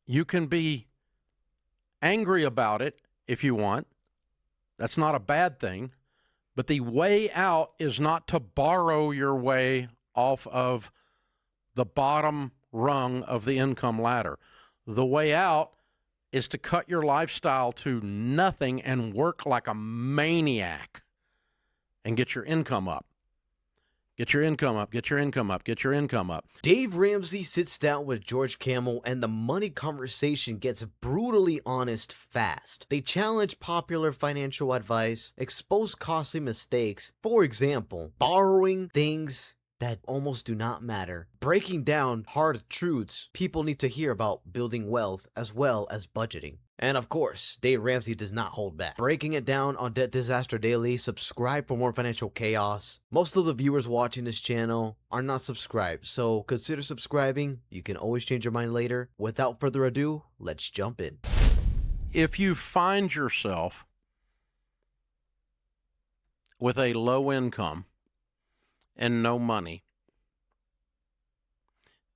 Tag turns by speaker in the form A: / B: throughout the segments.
A: You can be angry about it if you want. That's not a bad thing. But the way out is not to borrow your way off of the bottom rung of the income ladder. The way out is to cut your lifestyle to nothing and work like a maniac and get your income up. Get your income up, get your income up, get your income up.
B: Dave Ramsey sits down with George Kamel and the money conversation gets brutally honest fast. They challenge popular financial advice, expose costly mistakes, for example, borrowing things that almost do not matter, breaking down hard truths people need to hear about building wealth as well as budgeting. And of course, Dave Ramsey does not hold back. Breaking it down on Debt Disaster Daily. Subscribe for more financial chaos. Most of the viewers watching this channel are not subscribed, so consider subscribing. You can always change your mind later. Without further ado, let's jump in.
A: If you find yourself with a low income and no money,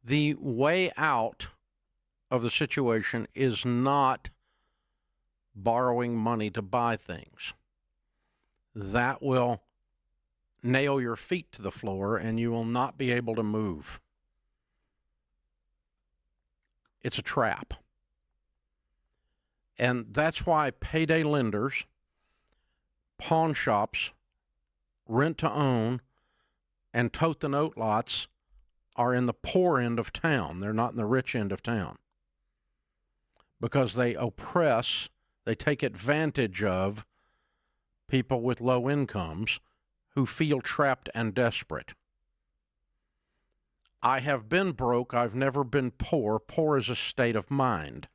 A: the way out of the situation is not borrowing money to buy things. That will nail your feet to the floor and you will not be able to move. It's a trap. And that's why payday lenders, pawn shops, rent to own, and tote the note lots are in the poor end of town. They're not in the rich end of town. Because they oppress, they take advantage of people with low incomes who feel trapped and desperate. I have been broke. I've never been poor. Poor is a state of mind.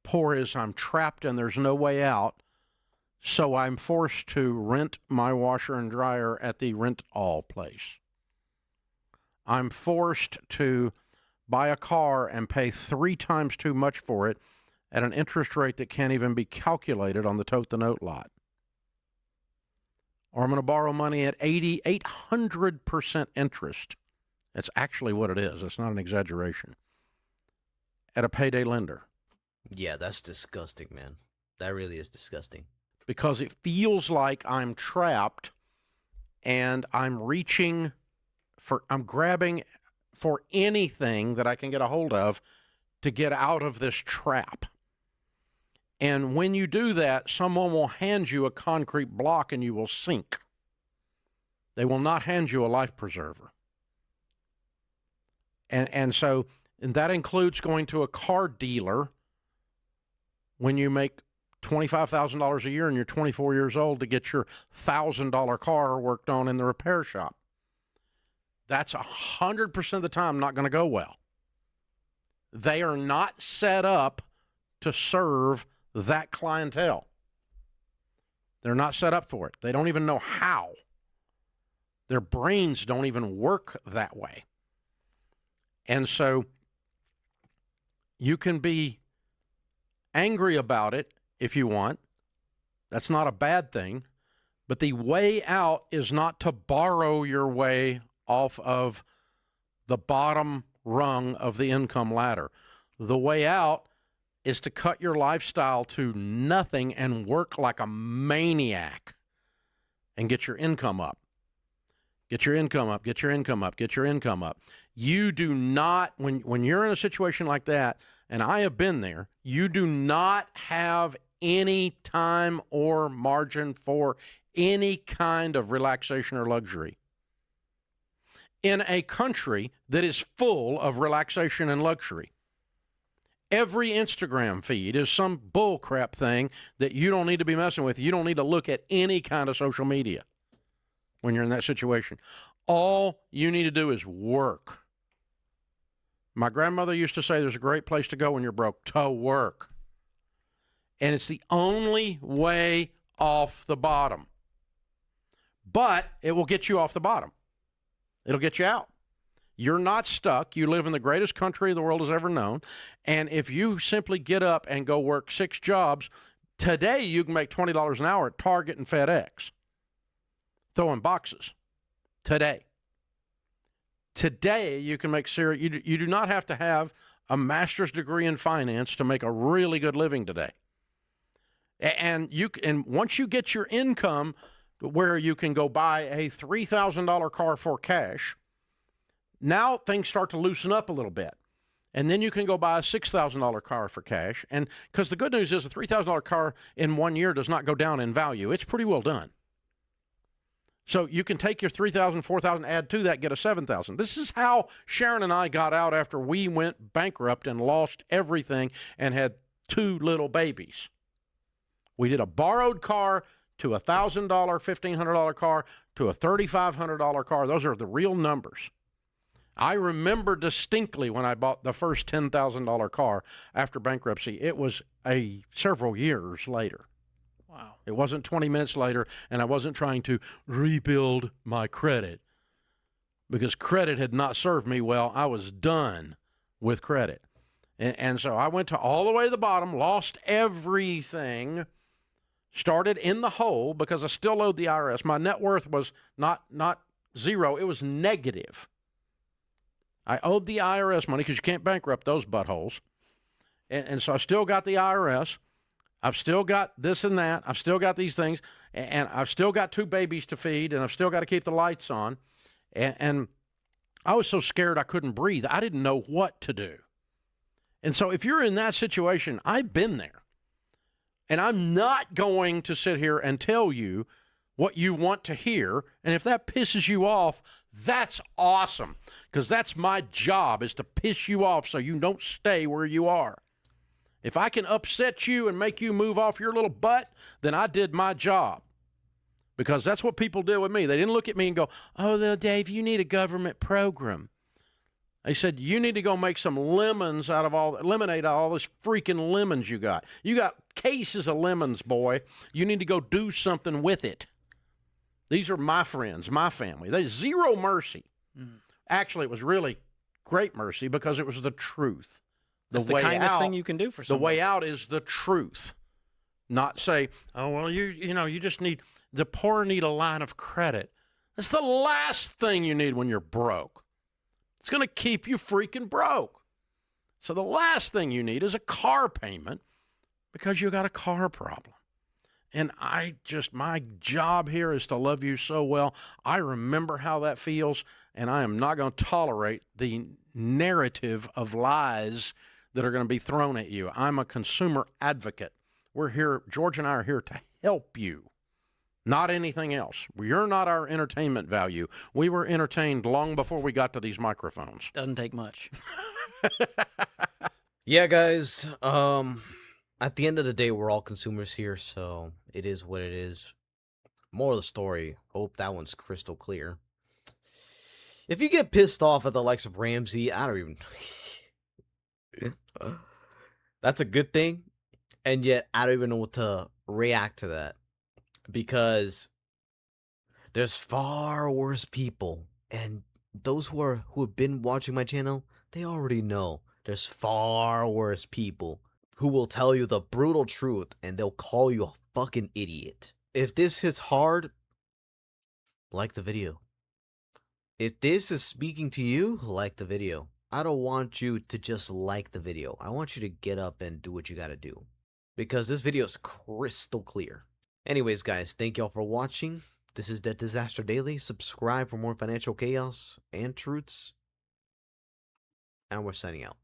A: Poor is I'm trapped and there's no way out, so I'm forced to rent my washer and dryer at the rent-all place. I'm forced to buy a car and pay 3 times too much for it at an interest rate that can't even be calculated on the tote the note lot. Or I'm going to borrow money at 800% interest. That's actually what it is. It's not an exaggeration. At a payday lender.
B: Yeah, that's disgusting, man. That really is disgusting.
A: Because it feels like I'm trapped and I'm grabbing for anything that I can get a hold of to get out of this trap. And when you do that, someone will hand you a concrete block and you will sink. They will not hand you a life preserver. And that includes going to a car dealer when you make $25,000 a year and you're 24 years old to get your $1,000 car worked on in the repair shop. That's 100% of the time not going to go well. They are not set up to serve that clientele. They're not set up for it. They don't even know how. Their brains don't even work that way. And so you can be angry about it if you want. That's not a bad thing. But the way out is not to borrow your way off of the bottom rung of the income ladder. The way out is to cut your lifestyle to nothing and work like a maniac and get your income up. Get your income up, get your income up, get your income up. You do not, when you're in a situation like that, and I have been there, you do not have any time or margin for any kind of relaxation or luxury. In a country that is full of relaxation and luxury, every Instagram feed is some bullcrap thing that you don't need to be messing with. You don't need to look at any kind of social media when you're in that situation. All you need to do is work. My grandmother used to say there's a great place to go when you're broke, to work. And it's the only way off the bottom. But it will get you off the bottom. It'll get you out. You're not stuck. You live in the greatest country the world has ever known. And if you simply get up and go work 6 jobs, today you can make $20 an hour at Target and FedEx. Throwing boxes. Today you can make serious. You do not have to have a master's degree in finance to make a really good living today. And once you get your income where you can go buy a $3,000 car for cash, now things start to loosen up a little bit. And then you can go buy a $6,000 car for cash. And because the good news is a $3,000 car in 1 year does not go down in value. It's pretty well done. So you can take your $3,000, $4,000, add to that, get a $7,000. This is how Sharon and I got out after we went bankrupt and lost everything and had 2 little babies. We did a borrowed car to a $1,000, $1,500 car to a $3,500 car. Those are the real numbers. I remember distinctly when I bought the first $10,000 car after bankruptcy. It was several years later.
C: Wow.
A: It wasn't 20 minutes later, and I wasn't trying to rebuild my credit because credit had not served me well. I was done with credit. And so I went to all the way to the bottom, lost everything, started in the hole because I still owed the IRS. My net worth was not zero. It was negative. I owed the IRS money because you can't bankrupt those buttholes. And so I still got the IRS. I've still got this and that. I've still got these things. And I've still got 2 babies to feed. And I've still got to keep the lights on. And I was so scared I couldn't breathe. I didn't know what to do. And so if you're in that situation, I've been there. And I'm not going to sit here and tell you what you want to hear. And if that pisses you off, that's awesome. Because that's my job, is to piss you off so you don't stay where you are. If I can upset you and make you move off your little butt, then I did my job. Because that's what people did with me. They didn't look at me and go, oh, well, Dave, you need a government program. They said, you need to go make some lemonade out of all this freaking lemons you got. You got cases of lemons, boy. You need to go do something with it. These are my friends, my family. There's zero mercy. Mm. Actually, it was really great mercy because it was the truth.
C: That's the kindest thing you can do for somebody.
A: The way out is the truth. Not say, oh, well, you just need, the poor need a line of credit. That's the last thing you need when you're broke. It's going to keep you freaking broke. So the last thing you need is a car payment because you got a car problem. And my job here is to love you so well. I remember how that feels, and I am not going to tolerate the narrative of lies that are going to be thrown at you. I'm a consumer advocate. We're here, George and I are here to help you, not anything else. You're not our entertainment value. We were entertained long before we got to these microphones.
C: Doesn't take much.
B: Yeah, guys. At the end of the day, we're all consumers here, so it is what it is. Moral of the story, hope that one's crystal clear. If you get pissed off at the likes of Ramsey, I don't even... That's a good thing, and yet I don't even know what to react to that. Because there's far worse people, and those who have been watching my channel, they already know there's far worse people who will tell you the brutal truth, and they'll call you a fucking idiot. If this hits hard, like the video. If this is speaking to you, like the video. I don't want you to just like the video. I want you to get up and do what you gotta do. Because this video is crystal clear. Anyways, guys, thank y'all for watching. This is Debt Disaster Daily. Subscribe for more financial chaos and truths. And we're signing out.